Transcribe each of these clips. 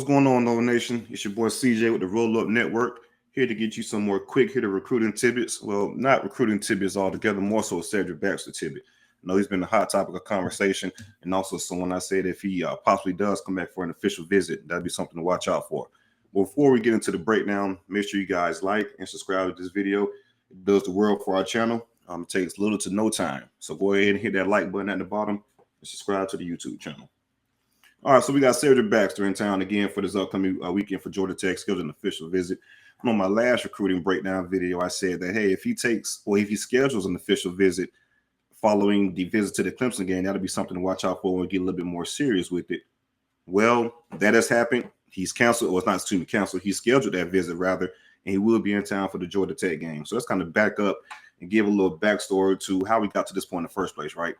What's going on, Nova Nation? It's your boy CJ with the Roll Up Network, here to get you some more quick hitter recruiting tidbits. Well, not recruiting tidbits altogether, more so Cedric Baxter tidbit. I know he's been a hot topic of conversation, and also someone I said if he possibly does come back for an official visit, that'd be something to watch out for. But before we get into the breakdown, make sure you guys like and subscribe to this video. It does the world for our channel. It takes little to no time. So go ahead and hit that like button at the bottom and subscribe to the YouTube channel. All right, so we got Cedric Baxter in town again for this upcoming weekend for Georgia Tech, scheduled an official visit. On my last recruiting breakdown video, I said that, hey, if he schedules an official visit following the visit to the Clemson game, that'll be something to watch out for and get a little bit more serious with it. Well, that has happened. He's canceled, or it's not canceled. He scheduled that visit, rather, and he will be in town for the Georgia Tech game. So let's kind of back up and give a little backstory to how we got to this point in the first place, right?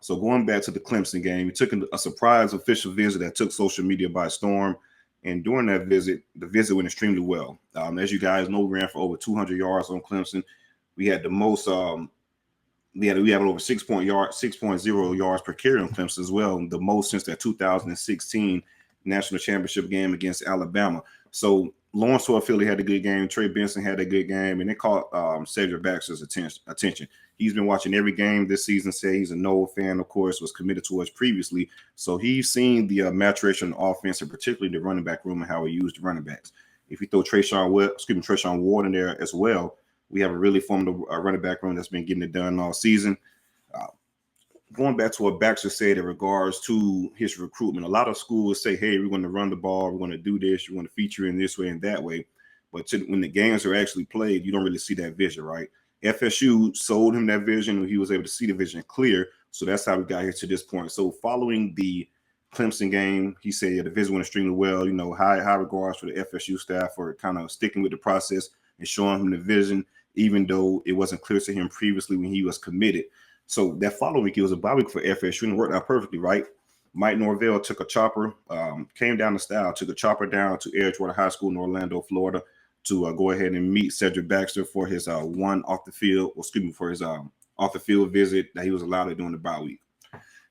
So going back to the Clemson game, he took a surprise official visit that took social media by storm. And during that visit, the visit went extremely well. As you guys know, we ran for over 200 yards on Clemson. We had the most, we had over 6.0 yards per carry on Clemson as well, the most since that 2016 national championship game against Alabama. So Lawrence Philly had a good game. Trey Benson had a good game, and it caught Cedric Baxter's attention. He's been watching every game this season. Say he's a Noah fan, of course, was committed to us previously. So he's seen the maturation of offense, and particularly the running back room and how he used the running backs. If you throw Treshaun Ward in there as well, we have a really formidable running back room that's been getting it done all season. Going back to what Baxter said in regards to his recruitment, a lot of schools say, hey, we're going to run the ball, we're going to do this, we're going to feature in this way and that way. But when the games are actually played, you don't really see that vision, right? FSU sold him that vision, and he was able to see the vision clear. So that's how we got here to this point. So following the Clemson game, he said the visit went extremely well. You know, high regards for the FSU staff for kind of sticking with the process and showing him the vision, even though it wasn't clear to him previously when he was committed. So that following week, it was a bye week for FSU, and it worked out perfectly, right? Mike Norvell took a chopper, came down the style, took a chopper down to Edgewater High School in Orlando, Florida, to go ahead and meet Cedric Baxter for his off the field visit that he was allowed to do in the bye week.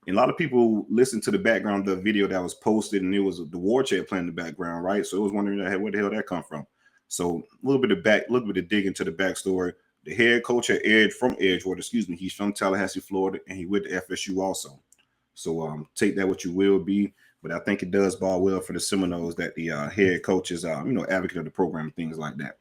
And a lot of people listened to the background of the video that was posted, and it was the war chant playing in the background, right? So it was wondering, hey, where the hell that come from? So a little bit of dig into the backstory. The head coach at Edgewater, he's from Tallahassee, Florida, and he went to FSU also. So take that what you will be, but I think it does bode well for the Seminoles that the head coach is, advocate of the program and things like that.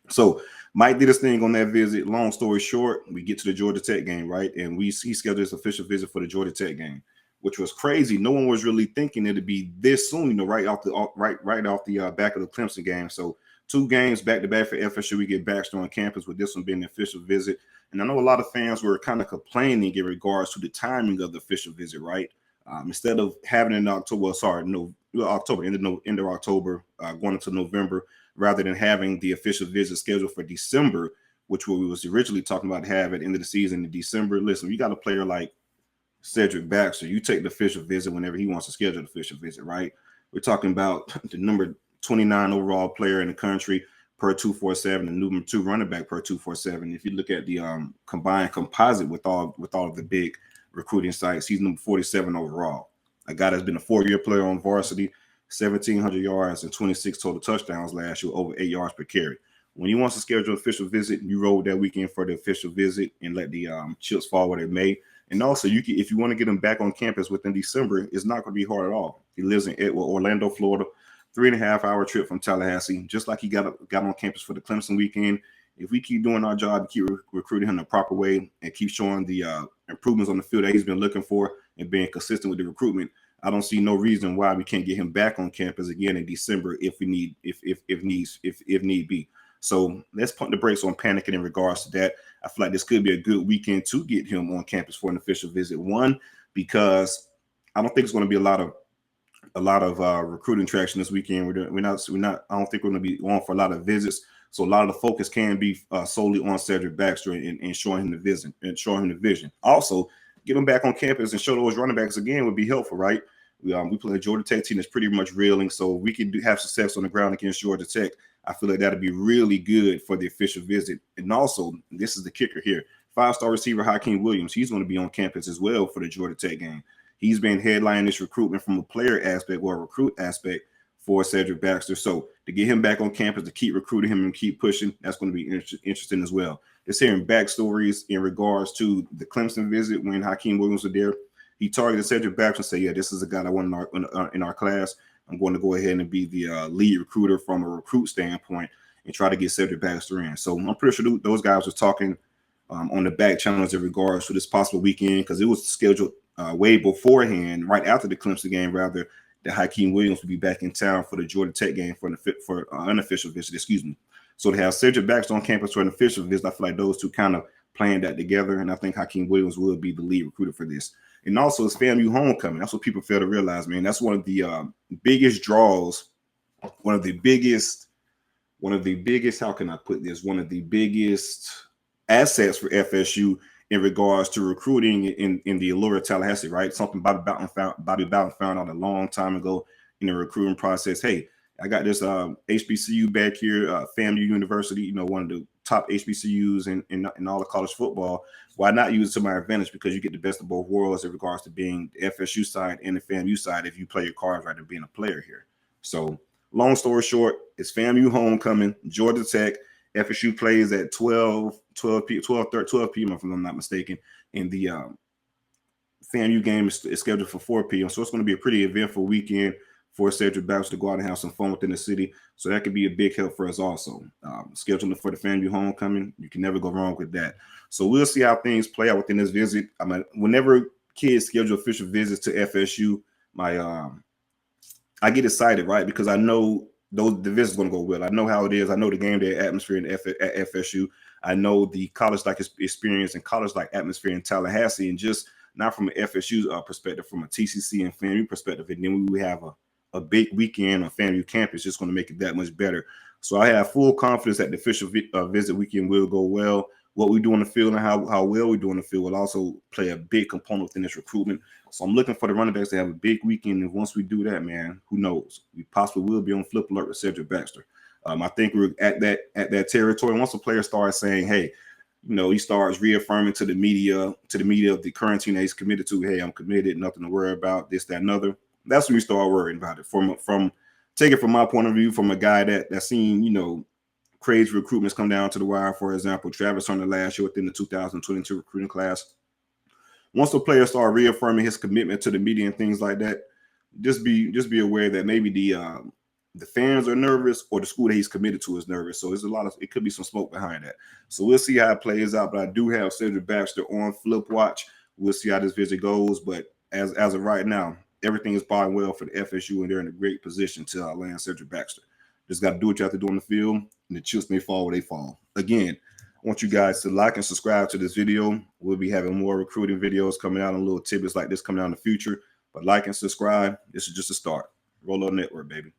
So Mike did his thing on that visit. Long story short, we get to the Georgia Tech game, right? And he scheduled his official visit for the Georgia Tech game, which was crazy. No one was really thinking it'd be this soon, right off the back of the Clemson game. So 2 games back-to-back for FSU. We get Baxter on campus, with this one being the official visit. And I know a lot of fans were kind of complaining in regards to the timing of the official visit, right? Instead of having it in October, end of October, going into November, rather than having the official visit scheduled for December, which we was originally talking about have at the end of the season in December. Listen, you got a player like Cedric Baxter, you take the official visit whenever he wants to schedule the official visit, right? We're talking about the number 29 overall player in the country per 247, and number 2 running back per 247. If you look at the combined composite with all of the big recruiting sites, he's number 47 overall. A guy that's been a 4-year player on varsity, 1,700 yards and 26 total touchdowns last year, over 8 yards per carry. When he wants to schedule an official visit, you roll that weekend for the official visit and let the chips fall where they may. And also, if you want to get him back on campus within December, it's not going to be hard at all. He lives in Orlando, Florida. 3.5-hour trip from Tallahassee, just like he got on campus for the Clemson weekend. If we keep doing our job, keep recruiting him the proper way, and keep showing the improvements on the field that he's been looking for, and being consistent with the recruitment, I don't see no reason why we can't get him back on campus again in December if need be. So let's pump the brakes on panicking in regards to that. I feel like this could be a good weekend to get him on campus for an official visit. One, because I don't think it's going to be a lot of recruiting traction this weekend. We're not. I don't think we're going to be on for a lot of visits. So a lot of the focus can be solely on Cedric Baxter and showing him the vision. Also, get him back on campus and show those running backs again would be helpful, right? We play a Georgia Tech team that's pretty much reeling, so we can have success on the ground against Georgia Tech. I feel like that'll be really good for the official visit. And also, this is the kicker here: 5-star receiver Hakeem Williams. He's going to be on campus as well for the Georgia Tech game. He's been headlining this recruitment from a player aspect or a recruit aspect for Cedric Baxter. So to get him back on campus, to keep recruiting him and keep pushing, that's going to be interesting as well. Just hearing backstories in regards to the Clemson visit when Hakeem Williams was there. He targeted Cedric Baxter and said, yeah, this is a guy I want in our class. I'm going to go ahead and be the lead recruiter from a recruit standpoint and try to get Cedric Baxter in. So I'm pretty sure those guys were talking on the back channels in regards to this possible weekend, because it was scheduled way beforehand, right after the Clemson game, rather, that Hakeem Williams would be back in town for the Georgia Tech game for unofficial visit, excuse me. So to have Cedric Baxter on campus for an official visit, I feel like those two kind of planned that together, and I think Hakeem Williams will be the lead recruiter for this. And also, it's FAMU homecoming. That's what people fail to realize, man. That's one of the biggest draws, one of the biggest, how can I put this? One of the biggest assets for FSU in regards to recruiting in the allure of Tallahassee, right? Something Bobby Bowden found out a long time ago in the recruiting process. Hey, I got this HBCU back here, FAMU University, one of the top HBCUs in all of college football. Why not use it to my advantage? Because you get the best of both worlds in regards to being the FSU side and the FAMU side if you play your cards right and being a player here. So long story short, it's FAMU homecoming, Georgia Tech. FSU plays at 12 p.m. if I'm not mistaken. And the FAMU game is scheduled for 4 p.m. So it's going to be a pretty eventful weekend for Cedric Baxter to go out and have some fun within the city. So that could be a big help for us also. Scheduling for the FAMU homecoming, you can never go wrong with that. So we'll see how things play out within this visit. I mean, whenever kids schedule official visits to FSU, I get excited, right? Because I know the visit's going to go well. I know how it is. I know the game day atmosphere at FSU. I know the college-like experience and college-like atmosphere in Tallahassee, and just not from an FSU perspective, from a TCC and FAMU perspective. And then we have a big weekend on FAMU campus, just going to make it that much better. So I have full confidence that the official visit weekend will go well. What we do on the field and how well we do on the field will also play a big component within this recruitment. So I'm looking for the running backs to have a big weekend. And once we do that, man, who knows? We possibly will be on flip alert with Cedric Baxter. I think we're at that territory. Once a player starts saying, hey, he starts reaffirming to the media of the current team that he's committed to, hey, I'm committed, nothing to worry about, this, that, and other. That's when you start worrying about it. From take it from my point of view, from a guy that's seen, crazy recruitments come down to the wire. For example, Travis Hunter last year within the 2022 recruiting class. Once the player start reaffirming his commitment to the media and things like that, just be aware that maybe the fans are nervous or the school that he's committed to is nervous. So it could be some smoke behind that. So we'll see how it plays out. But I do have Cedric Baxter on flip watch. We'll see how this visit goes. But as of right now, everything is buying well for the FSU, and they're in a great position to land Cedric Baxter. Just got to do what you have to do on the field, and the chips may fall where they fall. Again, I want you guys to like and subscribe to this video. We'll be having more recruiting videos coming out and little tidbits like this coming out in the future. But like and subscribe. This is just a start. Roll Up Network, baby.